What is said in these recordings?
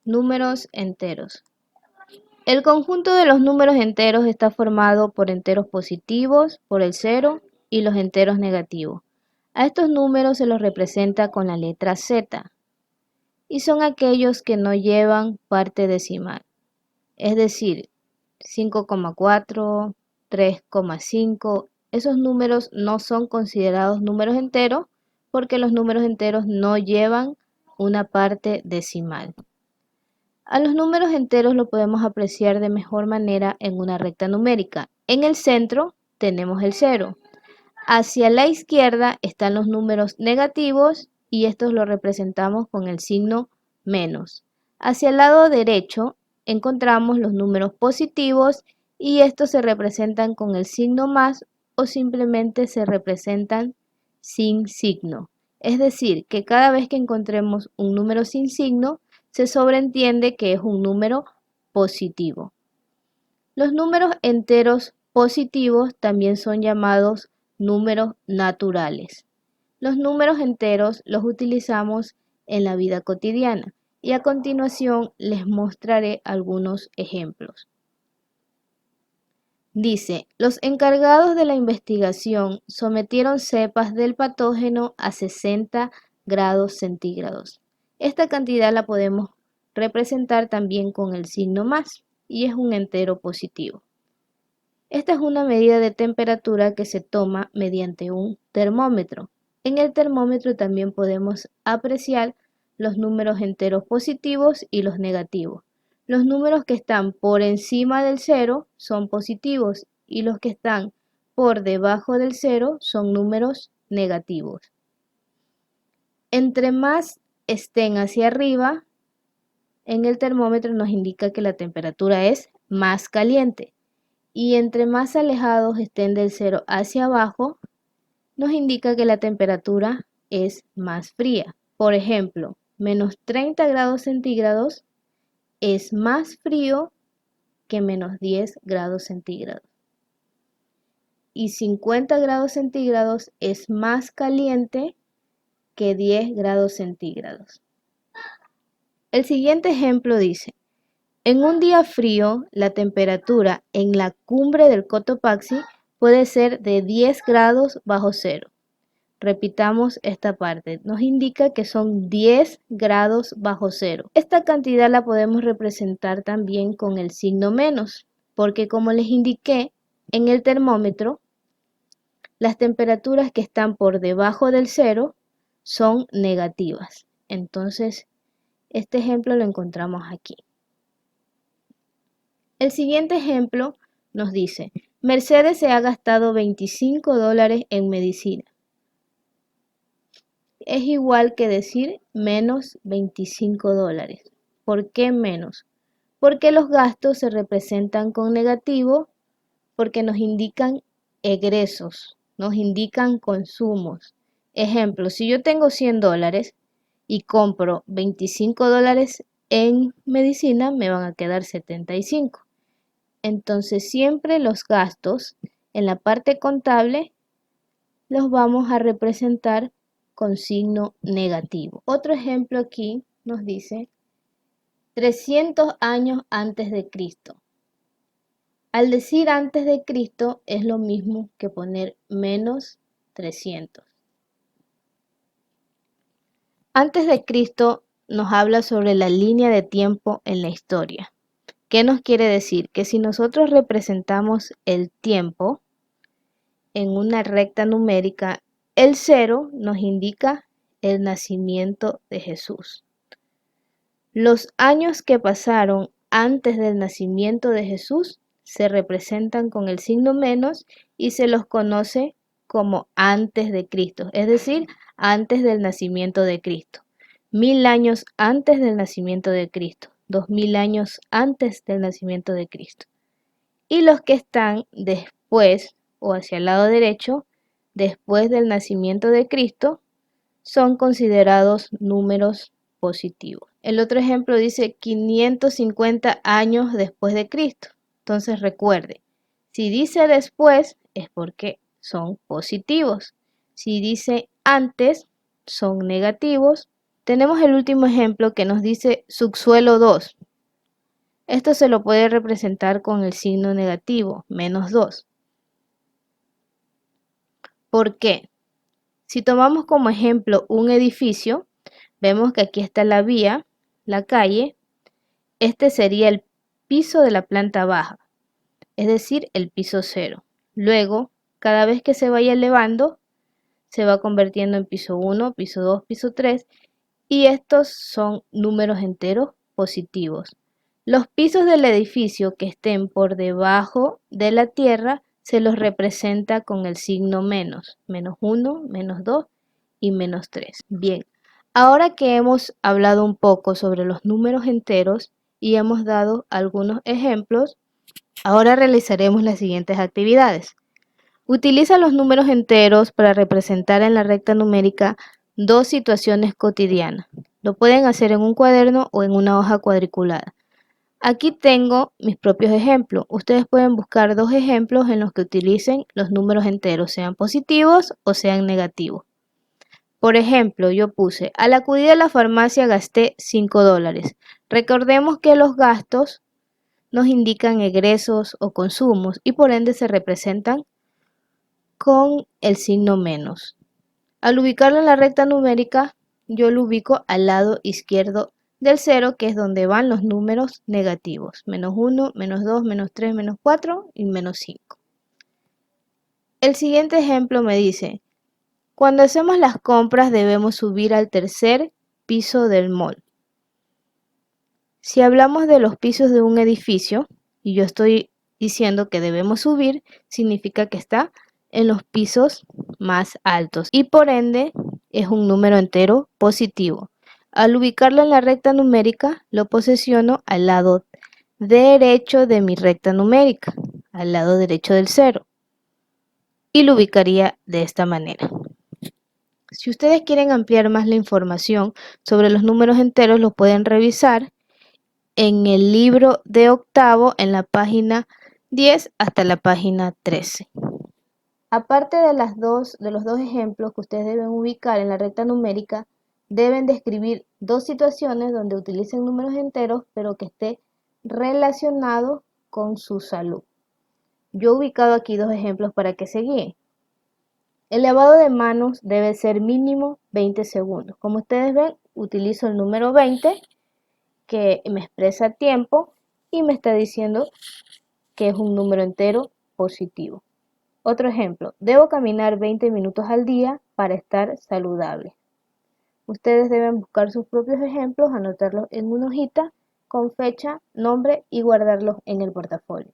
Números enteros. El conjunto de los números enteros está formado por enteros positivos, por el cero y los enteros negativos. A estos números se los representa con la letra Z y son aquellos que no llevan parte decimal, es decir, 5,4, 3,5. Esos números no son considerados números enteros porque los números enteros no llevan una parte decimal. A los números enteros lo podemos apreciar de mejor manera en una recta numérica. En el centro tenemos el cero. Hacia la izquierda están los números negativos y estos los representamos con el signo menos. Hacia el lado derecho encontramos los números positivos y estos se representan con el signo más o simplemente se representan sin signo. Es decir, que cada vez que encontremos un número sin signo, se sobreentiende que es un número positivo. Los números enteros positivos también son llamados números naturales. Los números enteros los utilizamos en la vida cotidiana y a continuación les mostraré algunos ejemplos. Dice, los encargados de la investigación sometieron cepas del patógeno a 60 grados centígrados. Esta cantidad la podemos representar también con el signo más y es un entero positivo. Esta es una medida de temperatura que se toma mediante un termómetro. En el termómetro también podemos apreciar los números enteros positivos y los negativos. Los números que están por encima del cero son positivos y los que están por debajo del cero son números negativos. Entre más estén hacia arriba, en el termómetro nos indica que la temperatura es más caliente. Y entre más alejados estén del cero hacia abajo, nos indica que la temperatura es más fría. Por ejemplo, menos 30 grados centígrados es más frío que menos 10 grados centígrados. Y 50 grados centígrados es más caliente que 10 grados centígrados. El siguiente ejemplo dice, en un día frío, la temperatura en la cumbre del Cotopaxi puede ser de 10 grados bajo cero. Repitamos esta parte. Nos indica que son 10 grados bajo cero. Esta cantidad la podemos representar también con el signo menos, porque como les indiqué, en el termómetro, las temperaturas que están por debajo del cero son negativas. Entonces, este ejemplo lo encontramos aquí. El siguiente ejemplo nos dice, Mercedes se ha gastado $25 en medicina. Es igual que decir menos $25. ¿Por qué menos? Porque los gastos se representan con negativo, porque nos indican egresos, nos indican consumos. Ejemplo, si yo tengo $100 y compro $25 en medicina, me van a quedar 75. Entonces siempre los gastos en la parte contable los vamos a representar con signo negativo. Otro ejemplo aquí nos dice 300 años antes de Cristo. Al decir antes de Cristo es lo mismo que poner menos 300. Antes de Cristo nos habla sobre la línea de tiempo en la historia. ¿Qué nos quiere decir? Que si nosotros representamos el tiempo en una recta numérica, el 0 nos indica el nacimiento de Jesús. Los años que pasaron antes del nacimiento de Jesús se representan con el signo menos y se los conoce como antes de Cristo, es decir, antes del nacimiento de Cristo. 1000 años antes del nacimiento de Cristo, 2000 años antes del nacimiento de Cristo. Y los que están después o hacia el lado derecho, después del nacimiento de Cristo, son considerados números positivos. El otro ejemplo dice 550 años después de Cristo. Entonces recuerde, si dice después es porque son positivos. Si dice antes son negativos. Tenemos el último ejemplo que nos dice subsuelo 2. Esto se lo puede representar con el signo negativo, menos 2. ¿Por qué? Si tomamos como ejemplo un edificio, vemos que aquí está la vía, la calle. Este sería el piso de la planta baja, es decir, el piso 0. Luego, cada vez que se vaya elevando, se va convirtiendo en piso 1, piso 2, piso 3, y estos son números enteros positivos. Los pisos del edificio que estén por debajo de la tierra se los representa con el signo menos, menos 1, menos 2 y menos 3. Bien, ahora que hemos hablado un poco sobre los números enteros y hemos dado algunos ejemplos, ahora realizaremos las siguientes actividades. Utiliza los números enteros para representar en la recta numérica dos situaciones cotidianas. Lo pueden hacer en un cuaderno o en una hoja cuadriculada. Aquí tengo mis propios ejemplos. Ustedes pueden buscar dos ejemplos en los que utilicen los números enteros, sean positivos o sean negativos. Por ejemplo, yo puse, al acudir a la farmacia gasté $5. Recordemos que los gastos nos indican egresos o consumos y por ende se representan con el signo menos. Al ubicarlo en la recta numérica, yo lo ubico al lado izquierdo del 0, que es donde van los números negativos. Menos 1, menos 2, menos 3, menos 4 y menos 5. El siguiente ejemplo me dice, cuando hacemos las compras debemos subir al tercer piso del mall. Si hablamos de los pisos de un edificio, y yo estoy diciendo que debemos subir, significa que está en los pisos más altos y por ende es un número entero positivo. Al ubicarlo en la recta numérica, lo posesiono al lado derecho de mi recta numérica, al lado derecho del 0, y lo ubicaría de esta manera. Si ustedes quieren ampliar más la información sobre los números enteros, lo pueden revisar en el libro de octavo en la página 10 hasta la página 13. Aparte de los dos ejemplos que ustedes deben ubicar en la recta numérica, deben describir dos situaciones donde utilicen números enteros, pero que esté relacionado con su salud. Yo he ubicado aquí dos ejemplos para que se guíen. El lavado de manos debe ser mínimo 20 segundos. Como ustedes ven, utilizo el número 20, que me expresa tiempo y me está diciendo que es un número entero positivo. Otro ejemplo, debo caminar 20 minutos al día para estar saludable. Ustedes deben buscar sus propios ejemplos, anotarlos en una hojita con fecha, nombre y guardarlos en el portafolio.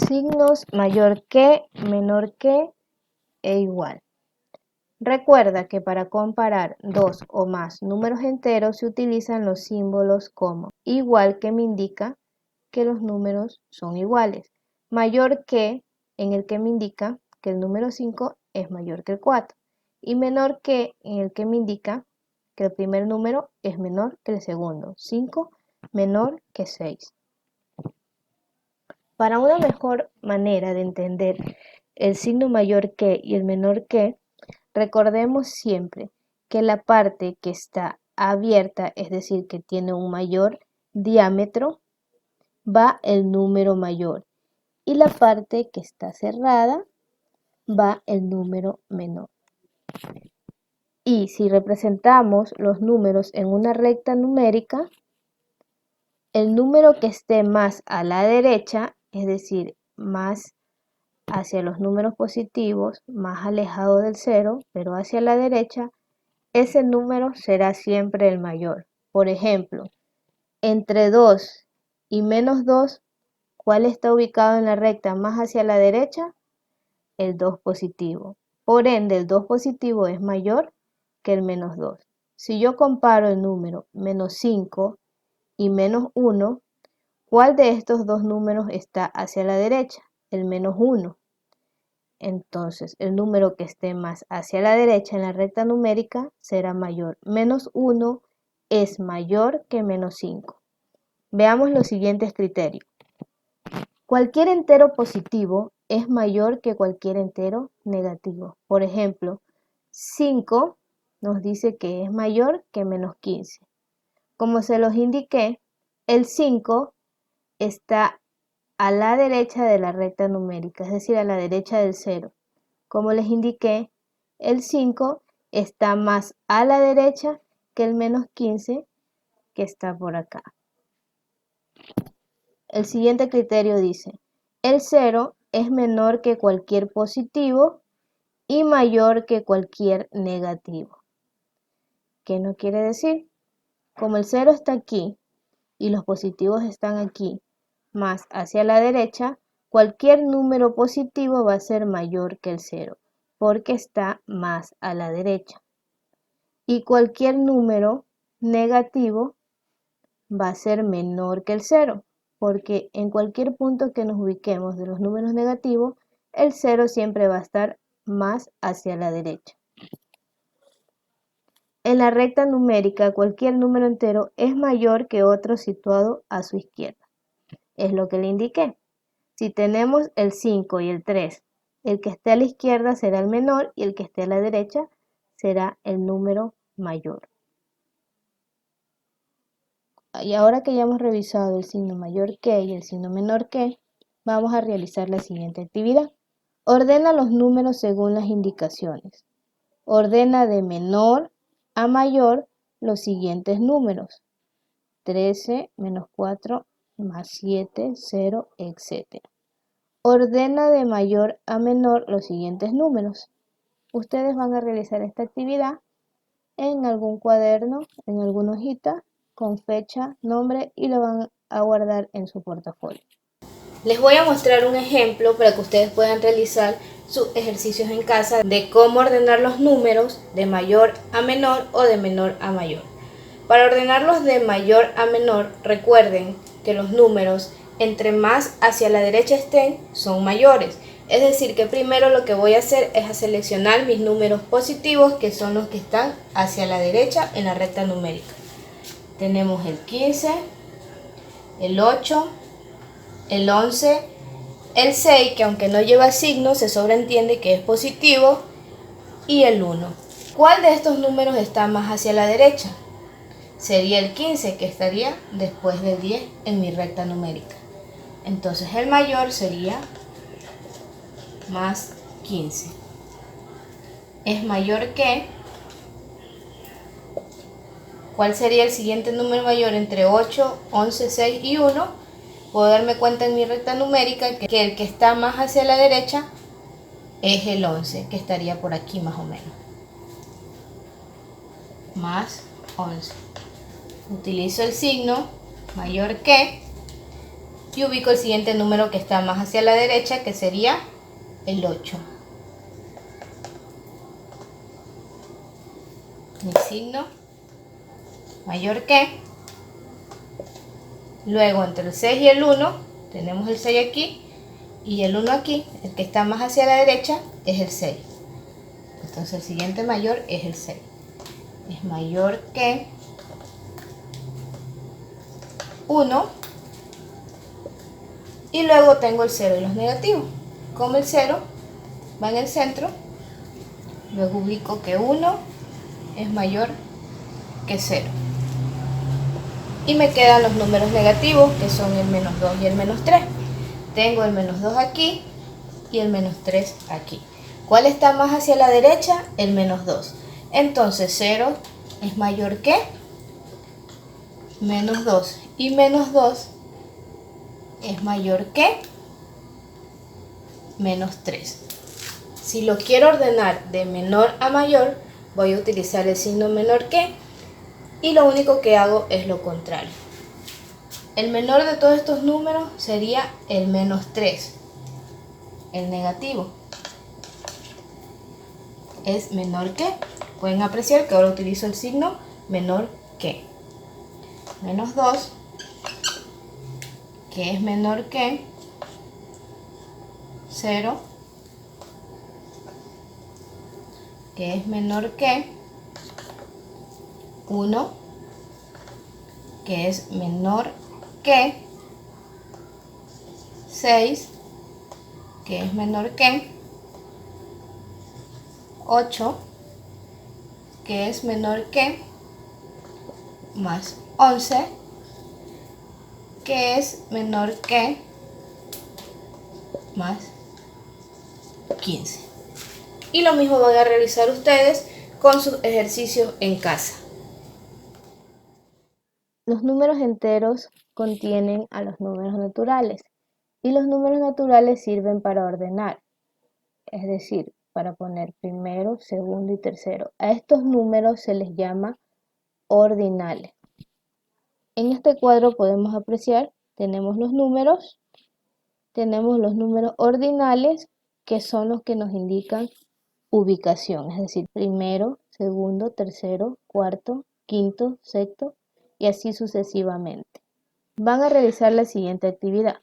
Signos mayor que, menor que e igual. Recuerda que para comparar dos o más números enteros se utilizan los símbolos como igual, que me indica que los números son iguales, mayor que, en el que me indica que el número 5 es mayor que el 4, y menor que, en el que me indica que el primer número es menor que el segundo, 5 menor que 6. Para una mejor manera de entender el signo mayor que y el menor que, recordemos siempre que la parte que está abierta, es decir, que tiene un mayor diámetro, va el número mayor y la parte que está cerrada va el número menor. Y si representamos los números en una recta numérica, el número que esté más a la derecha, es decir, más hacia los números positivos, más alejado del 0, pero hacia la derecha, ese número será siempre el mayor. Por ejemplo, entre 2 y menos 2, ¿cuál está ubicado en la recta más hacia la derecha? El 2 positivo. Por ende, el 2 positivo es mayor que el menos 2. Si yo comparo el número menos 5 y menos 1, ¿cuál de estos dos números está hacia la derecha? El menos 1. Entonces, el número que esté más hacia la derecha en la recta numérica será mayor. Menos 1 es mayor que menos 5. Veamos los siguientes criterios. Cualquier entero positivo es mayor que cualquier entero negativo. Por ejemplo, 5 nos dice que es mayor que menos 15. Como se los indiqué, el 5 está a la derecha de la recta numérica, es decir, a la derecha del 0. Como les indiqué, el 5 está más a la derecha que el menos 15 que está por acá. El siguiente criterio dice, el 0 es menor que cualquier positivo y mayor que cualquier negativo. ¿Qué no quiere decir? Como el 0 está aquí y los positivos están aquí, más hacia la derecha, cualquier número positivo va a ser mayor que el 0, porque está más a la derecha. Y cualquier número negativo va a ser menor que el 0, porque en cualquier punto que nos ubiquemos de los números negativos, el 0 siempre va a estar más hacia la derecha. En la recta numérica, cualquier número entero es mayor que otro situado a su izquierda. Es lo que le indiqué. Si tenemos el 5 y el 3, el que esté a la izquierda será el menor y el que esté a la derecha será el número mayor. Y ahora que ya hemos revisado el signo mayor que y el signo menor que, vamos a realizar la siguiente actividad. Ordena los números según las indicaciones. Ordena de menor a mayor los siguientes números. 13, menos 4, más 7, 0, etc. Ordena de mayor a menor los siguientes números. Ustedes van a realizar esta actividad en algún cuaderno, en alguna hojita, con fecha, nombre y lo van a guardar en su portafolio. Les voy a mostrar un ejemplo para que ustedes puedan realizar sus ejercicios en casa de cómo ordenar los números de mayor a menor o de menor a mayor. Para ordenarlos de mayor a menor, recuerden que los números entre más hacia la derecha estén son mayores. Es decir, que primero lo que voy a hacer es seleccionar mis números positivos, que son los que están hacia la derecha en la recta numérica. Tenemos el 15, el 8, el 11, el 6, que aunque no lleva signo, se sobreentiende que es positivo, y el 1. ¿Cuál de estos números está más hacia la derecha? Sería el 15, que estaría después del 10 en mi recta numérica. Entonces el mayor sería más 15. Es mayor que... ¿Cuál sería el siguiente número mayor entre 8, 11, 6 y 1? Puedo darme cuenta en mi recta numérica que el que está más hacia la derecha es el 11, que estaría por aquí más o menos. Más 11. Utilizo el signo mayor que y ubico el siguiente número que está más hacia la derecha, que sería el 8. Mi signo mayor que. Luego entre el 6 y el 1 tenemos el 6 aquí y el 1 aquí. El que está más hacia la derecha es el 6. Entonces el siguiente mayor es el 6. Es mayor que 1. Y luego tengo el 0 y los negativos. Como el 0 va en el centro, luego ubico que 1 es mayor que 0. Y me quedan los números negativos, que son el menos 2 y el menos 3. Tengo el menos 2 aquí y el menos 3 aquí. ¿Cuál está más hacia la derecha? El menos 2. Entonces 0 es mayor que menos 2. Y menos 2 es mayor que menos 3. Si lo quiero ordenar de menor a mayor, voy a utilizar el signo menor que y lo único que hago es lo contrario. El menor de todos estos números sería el menos 3, el negativo. Es menor que. Pueden apreciar que ahora utilizo el signo menor que. Menos 2, que es menor que 0, que es menor que 1, que es menor que 6, que es menor que 8, que es menor que, más 11, que es menor que, más 15. Y lo mismo van a realizar ustedes con sus ejercicios en casa. Los números enteros contienen a los números naturales y los números naturales sirven para ordenar, es decir, para poner primero, segundo y tercero. A estos números se les llama ordinales. En este cuadro podemos apreciar, tenemos los números ordinales, que son los que nos indican ubicación, es decir, primero, segundo, tercero, cuarto, quinto, sexto y así sucesivamente. Van a realizar la siguiente actividad.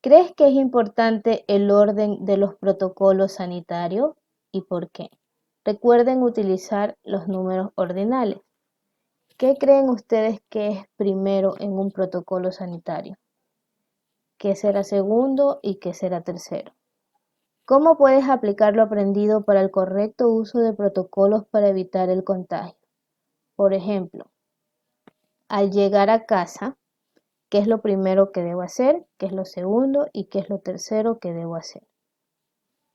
¿Crees que es importante el orden de los protocolos sanitarios y por qué? Recuerden utilizar los números ordinales. ¿Qué creen ustedes que es primero en un protocolo sanitario? ¿Qué será segundo y qué será tercero? ¿Cómo puedes aplicar lo aprendido para el correcto uso de protocolos para evitar el contagio? Por ejemplo, al llegar a casa, ¿qué es lo primero que debo hacer? ¿Qué es lo segundo? ¿Y qué es lo tercero que debo hacer?